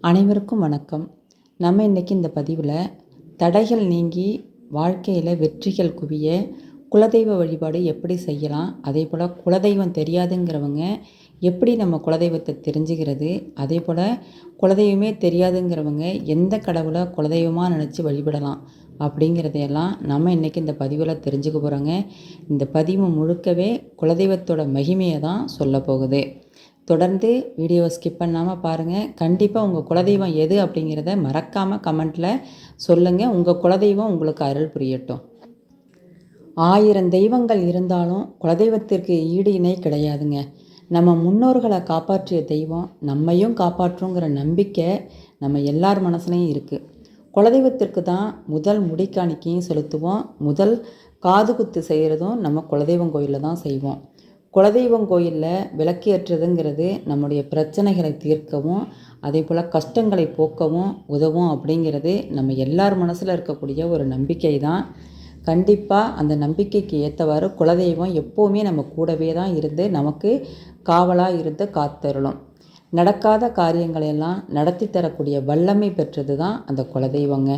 அனைவருக்கும் வணக்கம். நம்ம இன்றைக்கி இந்த பதிவில் தடைகள் நீங்கி வாழ்க்கையில் வெற்றிகள் குவிய குலதெய்வ வழிபாடு எப்படி செய்யலாம், அதே போல் குலதெய்வம் தெரியாதுங்கிறவங்க எப்படி நம்ம குலதெய்வத்தை தெரிஞ்சுக்கிறது, அதே போல் குலதெய்வமே தெரியாதுங்கிறவங்க எந்த கடவுளை குலதெய்வமாக நினச்சி வழிபடலாம் அப்படிங்கிறதையெல்லாம் நம்ம இன்றைக்கி இந்த பதிவில் தெரிஞ்சுக்க போகிறோங்க. இந்த பதிவு முழுக்கவே குலதெய்வத்தோட மகிமையை தான் சொல்ல போகுது. தொடர்ந்து வீடியோவை ஸ்கிப் பண்ணாமல் பாருங்கள். கண்டிப்பாக உங்கள் குலதெய்வம் எது அப்படிங்கிறத மறக்காமல் கமெண்ட்டில் சொல்லுங்கள். உங்கள் குலதெய்வம் உங்களுக்கு அருள் புரியட்டும். 1000 தெய்வங்கள் இருந்தாலும் குலதெய்வத்திற்கு ஈடு இணை கிடையாதுங்க. நம்ம முன்னோர்களை காப்பாற்றிய தெய்வம் நம்மையும் காப்பாற்றுங்கிற நம்பிக்கை நம்ம எல்லார் மனசுலையும் இருக்குது. குலதெய்வத்திற்கு தான் முதல் முடிக்காணிக்கையும் செலுத்துவோம். முதல் காது குத்து செய்கிறதும் நம்ம குலதெய்வம் கோயிலில் தான் செய்வோம். குலதெய்வம் கோயிலில் விளக்கேற்றுறதுங்கிறது நம்முடைய பிரச்சனைகளை தீர்க்கவும் அதே போல் கஷ்டங்களை போக்கவும் உதவும் அப்படிங்கிறது நம்ம எல்லார் மனசில் இருக்கக்கூடிய ஒரு நம்பிக்கை தான். கண்டிப்பாக அந்த நம்பிக்கைக்கு ஏற்றவாறு குலதெய்வம் எப்போவுமே நம்ம கூடவே தான் இருந்து நமக்கு காவலாக இருந்து காத்தருளும். நடக்காத காரியங்களையெல்லாம் நடத்தி தரக்கூடிய வல்லமை பெற்றது தான் அந்த குலதெய்வங்க.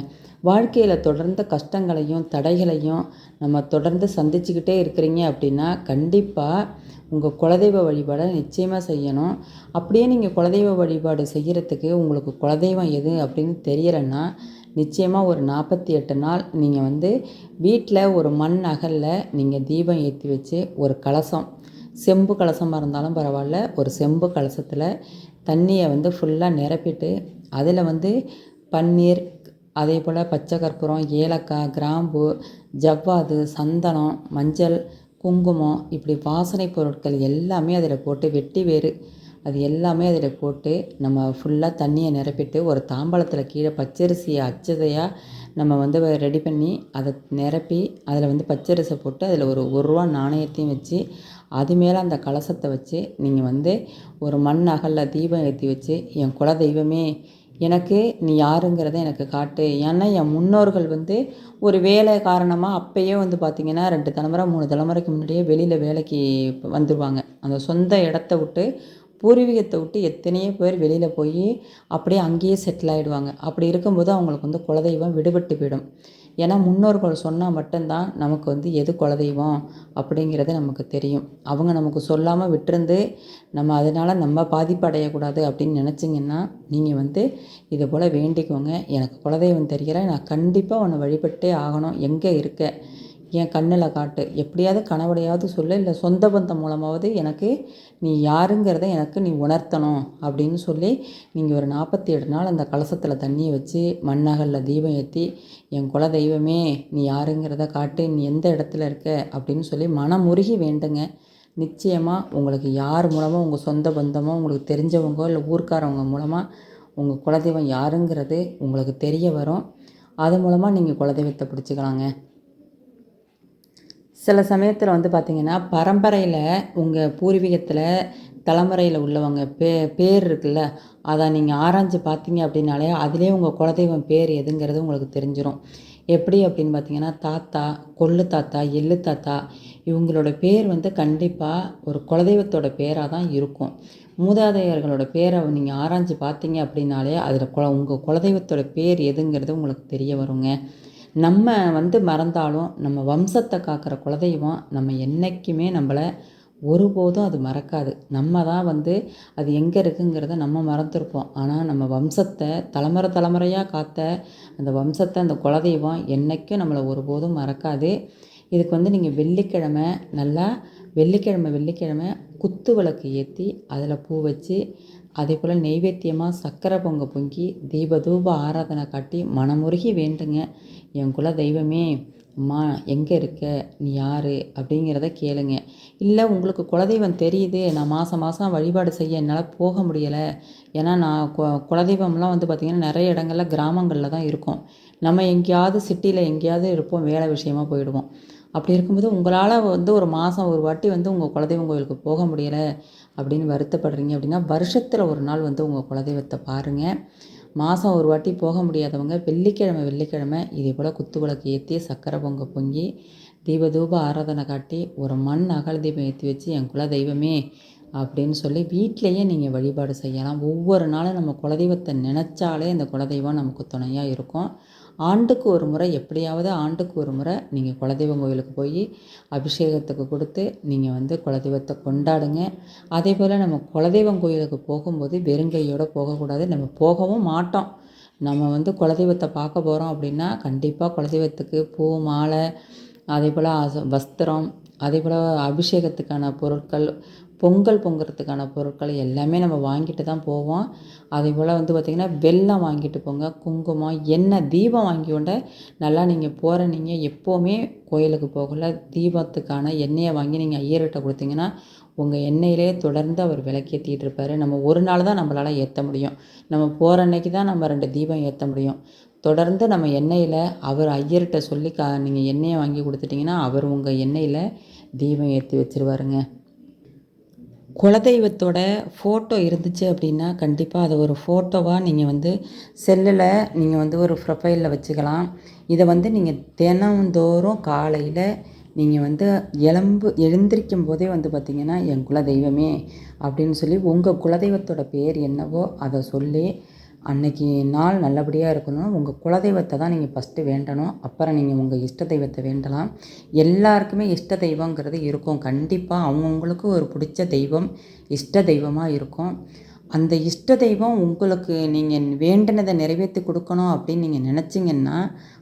வாழ்க்கையில் தொடர்ந்து கஷ்டங்களையும் தடைகளையும் நம்ம தொடர்ந்து சந்திச்சுக்கிட்டே இருக்கிறீங்க அப்படின்னா கண்டிப்பாக உங்கள் குலதெய்வ வழிபாடை நிச்சயமாக செய்யணும். அப்படியே நீங்கள் குலதெய்வ வழிபாடு செய்கிறதுக்கு உங்களுக்கு குலதெய்வம் எது அப்படின்னு தெரியலைன்னா நிச்சயமாக ஒரு 48 நாள் நீங்கள் வீட்டில் ஒரு மண் அகலில் நீங்கள் தீபம் ஏற்றி வச்சு ஒரு கலசம், செம்பு கலசமாக இருந்தாலும் பரவாயில்ல, ஒரு செம்பு கலசத்தில் தண்ணியை ஃபுல்லாக நிரப்பிட்டு அதில் பன்னீர், அதே போல் பச்சை கற்பூரம், ஏலக்காய், கிராம்பு, ஜவ்வாது, சந்தனம், மஞ்சள், குங்குமம், இப்படி வாசனை பொருட்கள் எல்லாமே அதில் போட்டு, வெட்டி வேறு அது எல்லாமே அதில் போட்டு நம்ம ஃபுல்லாக தண்ணியை நிரப்பிட்டு ஒரு தாம்பாளத்தில் கீழே பச்சரிசியை அச்சதையாக நம்ம ரெடி பண்ணி அதை நிரப்பி அதில் பச்சரிசை போட்டு அதில் ஒரு ரூபா நாணயத்தையும் வச்சு அது மேலே அந்த கலசத்தை வச்சு நீங்கள் ஒரு மண் அகலில் தீபம் ஏற்றி வச்சு, என் குல தெய்வமே எனக்கு நீ யாருங்கிறத எனக்கு காட்டு. ஏன்னா என் முன்னோர்கள் ஒரு வேலை காரணமாக அப்போயே பார்த்திங்கன்னா 2 தலைமுறை 3 தலைமுறைக்கு முன்னாடியே வெளியில் வேலைக்கு வந்துடுவாங்க. அந்த சொந்த இடத்த விட்டு பூர்வீகத்தை விட்டு எத்தனையோ பேர் வெளியில் போய் அப்படியே அங்கேயே செட்டில் ஆகிடுவாங்க. அப்படி இருக்கும்போது அவங்களுக்கு குலதெய்வம் விடுபட்டு போயிடும். ஏன்னா முன்னோர்கள் சொன்னால் மட்டும்தான் நமக்கு எது குலதெய்வம் அப்படிங்கிறது நமக்கு தெரியும். அவங்க நமக்கு சொல்லாமல் விட்டுருந்து நம்ம அதனால் நம்ம பாதிப்படையக்கூடாது அப்படின்னு நினச்சிங்கன்னா நீங்கள் இதை போல் வேண்டிக்கோங்க. எனக்கு குலதெய்வம் தெரியல, நான் கண்டிப்பாக உன்னை வழிபட்டே ஆகணும், எங்கே இருக்க என் கண்ணில் காட்டு, எப்படியாவது கனவுலையாவது சொல்லு, இல்லை சொந்த பந்தம் மூலமாவது எனக்கு நீ யாருங்கிறத எனக்கு நீ உணர்த்தணும் அப்படின்னு சொல்லி நீங்கள் ஒரு 47 நாள் அந்த கலசத்தில் தண்ணியை வச்சு மண்ணகலில் தீபம் ஏற்றி என் குல தெய்வமே நீ யாருங்கிறத காட்டு, நீ எந்த இடத்துல இருக்க அப்படின்னு சொல்லி மனமுருகி வேண்டுங்க. நிச்சயமாக உங்களுக்கு யார் மூலமாக, உங்கள் சொந்த பந்தமோ உங்களுக்கு தெரிஞ்சவங்க இல்லை ஊர்க்காரவங்க மூலமாக உங்கள் குலதெய்வம் யாருங்கிறது உங்களுக்கு தெரிய வரும். அது மூலமாக நீங்கள் குலதெய்வத்தை பிடிச்சிக்கலாங்க. சில சமயத்தில் பார்த்திங்கன்னா பரம்பரையில் உங்கள் பூர்வீகத்தில் தலைமுறையில் உள்ளவங்க பேர் இருக்குல்ல, அதை நீங்கள் ஆராய்ஞ்சு பார்த்தீங்க அப்படின்னாலே அதிலே உங்கள் குலதெய்வம் பேர் எதுங்கிறது உங்களுக்கு தெரிஞ்சிடும். எப்படி அப்படின்னு பார்த்தீங்கன்னா தாத்தா, கொள்ளு தாத்தா, எள்ளு தாத்தா இவங்களோட பேர் கண்டிப்பாக ஒரு குலதெய்வத்தோட பேராக தான் இருக்கும். மூதாதையர்களோட பேரை நீங்கள் ஆராய்ஞ்சு பார்த்தீங்க அப்படின்னாலே அதில் உங்கள் குலதெய்வத்தோட பேர் எதுங்கிறது உங்களுக்கு தெரிய வருங்க. நம்ம மறந்தாலும் நம்ம வம்சத்தை காக்கிற குலதெய்வம் நம்ம என்றைக்குமே நம்மளை ஒருபோதும் அது மறக்காது. நம்ம தான் அது எங்கே இருக்குங்கிறத நம்ம மறந்துருப்போம். ஆனால் நம்ம வம்சத்தை தலைமுறையாக காத்த அந்த வம்சத்தை அந்த குலதெய்வம் என்றைக்கும் நம்மளை ஒருபோதும் மறக்காது. இதுக்கு நீங்கள் வெள்ளிக்கிழமை நல்லா வெள்ளிக்கிழமை குத்து விளக்கு ஏற்றி அதில் பூ வச்சு அதே போல் நெய்வேத்தியமாக சக்கரை பொங்கி தூப ஆராதனை காட்டி மனமுருகி வேண்டுங்க. என் குல தெய்வமே அம்மா எங்கே இருக்க, நீ யார் அப்படிங்கிறத கேளுங்க. இல்லை உங்களுக்கு குலதெய்வம் தெரியுது, நான் மாதம் வழிபாடு செய்ய என்னால் போக முடியலை, ஏன்னா நான் குலதெய்வம்லாம் பார்த்திங்கன்னா நிறைய இடங்களில் கிராமங்களில் தான் இருக்கும். நம்ம எங்கேயாவது சிட்டியில் எங்கேயாவது இருப்போம், வேலை விஷயமாக போயிடுவோம். அப்படி இருக்கும்போது உங்களால் ஒரு மாதம் ஒரு வாட்டி உங்கள் குலதெய்வம் கோயிலுக்கு போக முடியலை அப்படின்னு வருத்தப்படுறீங்க அப்படின்னா வருஷத்தில் ஒரு நாள் உங்கள் குலதெய்வத்தை பாருங்கள். மாதம் ஒரு வாட்டி போக முடியாதவங்க வெள்ளிக்கிழமை இதே போல் குத்து விளக்கு ஏற்றி சக்கரை பொங்கி தூப ஆராதனை காட்டி ஒரு மண் அகல் தீபம் ஏற்றி வச்சு என் குல தெய்வமே அப்படின்னு சொல்லி வீட்டிலையே நீங்கள் வழிபாடு செய்யலாம். ஒவ்வொரு நாளும் நம்ம குலதெய்வத்தை நினச்சாலே அந்த குலதெய்வம் நமக்கு துணையாக இருக்கும். ஆண்டுக்கு ஒரு முறை எப்படியாவது ஆண்டுக்கு ஒரு முறை நீங்கள் குலதெய்வம் கோயிலுக்கு போய் அபிஷேகத்துக்கு கொடுத்து நீங்கள் வந்து குலதெய்வத்தை கொண்டாடுங்க. அதேபோல் நம்ம குலதெய்வம் கோயிலுக்கு போகும்போது வெறுங்கையோடு போகக்கூடாது. நம்ம போகவும் மாட்டோம். நம்ம வந்து குலதெய்வத்தை பார்க்க போகிறோம் அப்படின்னா கண்டிப்பாக குலதெய்வத்துக்கு பூ, மாலை, அதேபோல் வஸ்திரம், அதேபோல் அபிஷேகத்துக்கான பொருட்கள், பொங்கல் பொங்குறதுக்கான பொருட்கள் எல்லாமே நம்ம வாங்கிட்டு தான் போவோம். அதேபோல் வந்து பார்த்திங்கன்னா வெல்லம் வாங்கிட்டு போங்க, குங்குமம், எண்ணெய், தீபம் வாங்கி கொண்ட நல்லா நீங்கள் போகிற நீங்கள் எப்போவுமே கோயிலுக்கு போகல தீபத்துக்கான எண்ணெயை வாங்கி நீங்கள் ஐயர்கிட்ட கொடுத்தீங்கன்னா உங்கள் எண்ணெயிலே தொடர்ந்து அவர் விளக்கேற்றிட்டு இருப்பார். நம்ம ஒரு நாள் தான் நம்மளால் ஏற்ற முடியும். நம்ம போகிற அன்னைக்கு தான் நம்ம 2 தீபம் ஏற்ற முடியும். தொடர்ந்து நம்ம எண்ணெயில் அவர் ஐயர்கிட்ட சொல்லி நீங்கள் எண்ணெயை வாங்கி கொடுத்துட்டிங்கன்னா அவர் உங்கள் எண்ணெயில் தீபம் ஏற்றி வச்சுருவாருங்க. குலதெய்வத்தோட ஃபோட்டோ இருந்துச்சு அப்படின்னா கண்டிப்பாக அதை ஒரு ஃபோட்டோவாக நீங்கள் வந்து செல்லில் நீங்கள் வந்து ஒரு ப்ரொஃபைலில் வச்சுக்கலாம். இதை வந்து நீங்கள் தினந்தோறும் காலையில் நீங்கள் வந்து எழுந்திரிக்கும் போதே வந்து பார்த்திங்கன்னா என் குலதெய்வமே அப்படின்னு சொல்லி உங்கள் குலதெய்வத்தோட பேர் என்னவோ அதை சொல்லி அன்னைக்கு நாள் நல்லபடியாக இருக்கணும். உங்கள் குலதெய்வத்தை தான் நீங்கள் ஃபஸ்ட்டு வேண்டணும். அப்புறம் நீங்கள் உங்கள் இஷ்ட தெய்வத்தை வேண்டலாம். எல்லாருக்குமே இஷ்ட தெய்வங்கிறது இருக்கும். கண்டிப்பாக அவங்கவுங்களுக்கு ஒரு பிடிச்ச தெய்வம் இஷ்ட தெய்வமாக இருக்கும். அந்த இஷ்ட தெய்வம் உங்களுக்கு நீங்கள் வேண்டினதை நிறைவேற்றி கொடுக்கணும் அப்படின்னு நீங்கள் நினச்சிங்கன்னா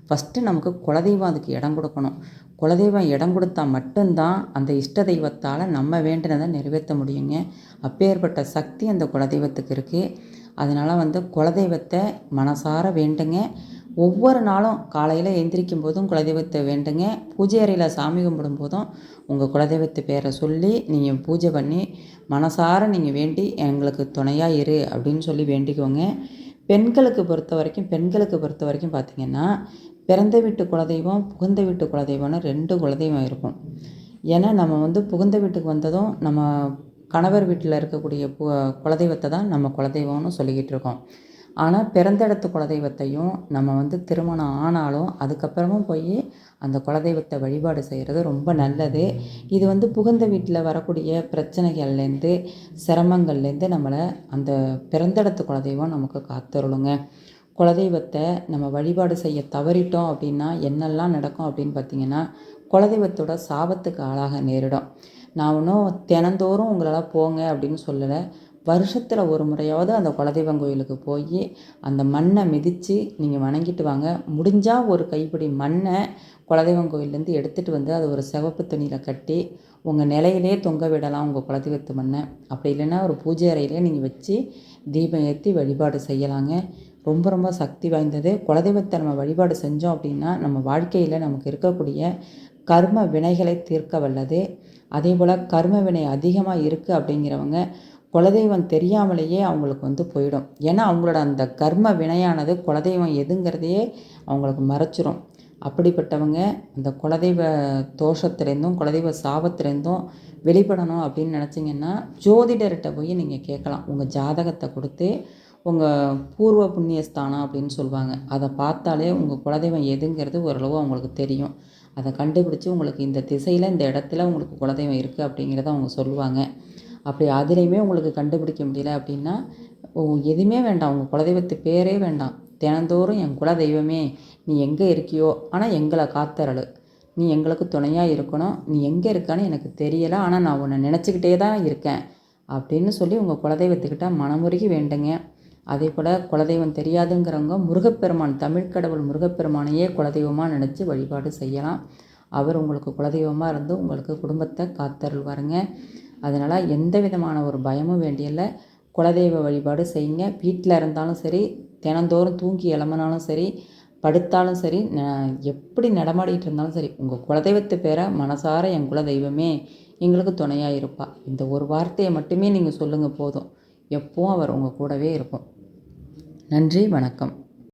ஃபஸ்ட்டு நமக்கு குலதெய்வம் அதுக்கு இடம் கொடுக்கணும். குலதெய்வம் இடம் கொடுத்தா மட்டும்தான் அந்த இஷ்ட தெய்வத்தால் நம்ம வேண்டினதை நிறைவேற்ற முடியுங்க. அப்பேற்பட்ட சக்தி அந்த குலதெய்வத்துக்கு இருக்குது. அதனால் வந்து குலதெய்வத்தை மனசார வேண்டுங்க. ஒவ்வொரு நாளும் காலையில் எழுந்திரிக்கும் போதும் குலதெய்வத்தை வேண்டுங்க. பூஜை அறையில் சாமி கும்பிடும் போதும் உங்கள் குலதெய்வத்து பேரை சொல்லி நீங்கள் பூஜை பண்ணி மனசார நீங்கள் வேண்டி எங்களுக்கு துணையாக இரு அப்படின்னு சொல்லி வேண்டிக்கோங்க. பெண்களுக்கு பொறுத்த வரைக்கும் பார்த்திங்கன்னா பிறந்த வீட்டு குலதெய்வம், புகுந்த வீட்டு குலதெய்வம்னு 2 குலதெய்வம் இருக்கும். ஏன்னா நம்ம வந்து புகுந்த வீட்டுக்கு வந்ததும் நம்ம கணவர் வீட்டில் இருக்கக்கூடிய குலதெய்வத்தை தான் நம்ம குலதெய்வம்னு சொல்லிக்கிட்டு இருக்கோம். ஆனால் பிறந்த இடத்து குலதெய்வத்தையும் நம்ம வந்து திருமணம் ஆனாலும் அதுக்கப்புறமும் போய் அந்த குலதெய்வத்தை வழிபாடு செய்கிறது ரொம்ப நல்லது. இது வந்து புகுந்த வீட்டில் வரக்கூடிய பிரச்சனைகள்லேருந்து சிரமங்கள்லேருந்து நம்மளை அந்த பிறந்த இடத்து குலதெய்வம் நமக்கு காத்தருளுங்க. குலதெய்வத்தை நம்ம வழிபாடு செய்ய தவறிட்டோம் அப்படின்னா என்னெல்லாம் நடக்கும் அப்படின்னு பார்த்திங்கன்னா குலதெய்வத்தோட சாபத்துக்கு ஆளாக நேரிடும். நான் ஒன்றும் தினந்தோறும் உங்களால் போங்க அப்படின்னு சொல்லலை. வருஷத்தில் ஒரு முறையாவது அந்த குலதெய்வம் கோயிலுக்கு போய் அந்த மண்ணை மிதித்து நீங்கள் வணங்கிட்டு வாங்க. முடிஞ்சால் ஒரு கைப்பிடி மண்ணை குலதெய்வம் கோயிலேருந்து எடுத்துகிட்டு வந்து அதை ஒரு சிவப்பு துணியில் கட்டி உங்கள் நிலையிலே தொங்க விடலாம் உங்கள் குலதெய்வத்து மண்ணை. அப்படி இல்லைன்னா ஒரு பூஜை அறையிலே நீங்கள் வச்சு தீபம் ஏற்றி வழிபாடு செய்யலாங்க. ரொம்ப ரொம்ப சக்தி வாய்ந்தது. குலதெய்வத்தை நம்ம வழிபாடு செஞ்சோம் அப்படின்னா நம்ம வாழ்க்கையில் நமக்கு இருக்கக்கூடிய கர்ம வினைகளை தீர்க்க வல்லது. அதே போல் கர்ம வினை அதிகமாக இருக்குது அப்படிங்கிறவங்க குலதெய்வம் தெரியாமலேயே அவங்களுக்கு வந்து போயிடும். ஏன்னா அவங்களோட அந்த கர்ம வினையானது குலதெய்வம் எதுங்கிறதையே அவங்களுக்கு மறைச்சிரும். அப்படிப்பட்டவங்க அந்த குலதெய்வ தோஷத்துலேருந்தும் குலதெய்வ சாபத்துலேருந்தும் வெளிப்படணும் அப்படின்னு நினச்சிங்கன்னா ஜோதிடர்கிட்ட போய் நீங்கள் கேட்கலாம். உங்கள் ஜாதகத்தை கொடுத்து உங்கள் பூர்வ புண்ணியஸ்தானம் அப்படின்னு சொல்லுவாங்க. அதை பார்த்தாலே உங்கள் குலதெய்வம் எதுங்கிறது ஓரளவு அவங்களுக்கு தெரியும். அதை கண்டுபிடிச்சி உங்களுக்கு இந்த திசையில் இந்த இடத்துல உங்களுக்கு குலதெய்வம் இருக்குது அப்படிங்கிறத அவங்க சொல்லுவாங்க. அப்படி அதுலேயுமே உங்களுக்கு கண்டுபிடிக்க முடியல அப்படின்னா எதுவுமே வேண்டாம், உங்கள் குலதெய்வத்து பேரே வேண்டாம். தினந்தோறும் என் குலதெய்வமே நீ எங்கே இருக்கியோ ஆனால் எங்களை காத்தரளு, நீ எங்களுக்கு துணையாக இருக்கணும், நீ எங்கே இருக்கான்னு எனக்கு தெரியலை ஆனால் நான் உன்னை நினச்சிக்கிட்டே தான் இருக்கேன் அப்படின்னு சொல்லி உங்கள் குலதெய்வத்துக்கிட்ட மனமுருகி வேண்டுங்க. அதே போல் குலதெய்வம் தெரியாதுங்கிறவங்க முருகப்பெருமான், தமிழ்க்கடவுள் முருகப்பெருமானையே குலதெய்வமாக நினச்சி வழிபாடு செய்யலாம். அவர் உங்களுக்கு குலதெய்வமாக இருந்து உங்களுக்கு குடும்பத்தை காத்தருள்வாருங்க. அதனால் எந்த விதமான ஒரு பயமும் வேண்டியதில்லை. குலதெய்வ வழிபாடு செய்யுங்க. வீட்டில் இருந்தாலும் சரி, தினந்தோறும் தூங்கி எழும்பினாலும் சரி, படுத்தாலும் சரி, எப்படி நடமாடிட்டு இருந்தாலும் சரி, உங்கள் குலதெய்வத்து பேரை மனசார என் குலதெய்வமே எங்களுக்கு துணையாக இருப்பா, இந்த ஒரு வார்த்தையை மட்டுமே நீங்கள் சொல்லுங்கள் போதும். எப்பவும் அவர் உங்கள் கூடவே இருக்கும். நன்றி, வணக்கம்.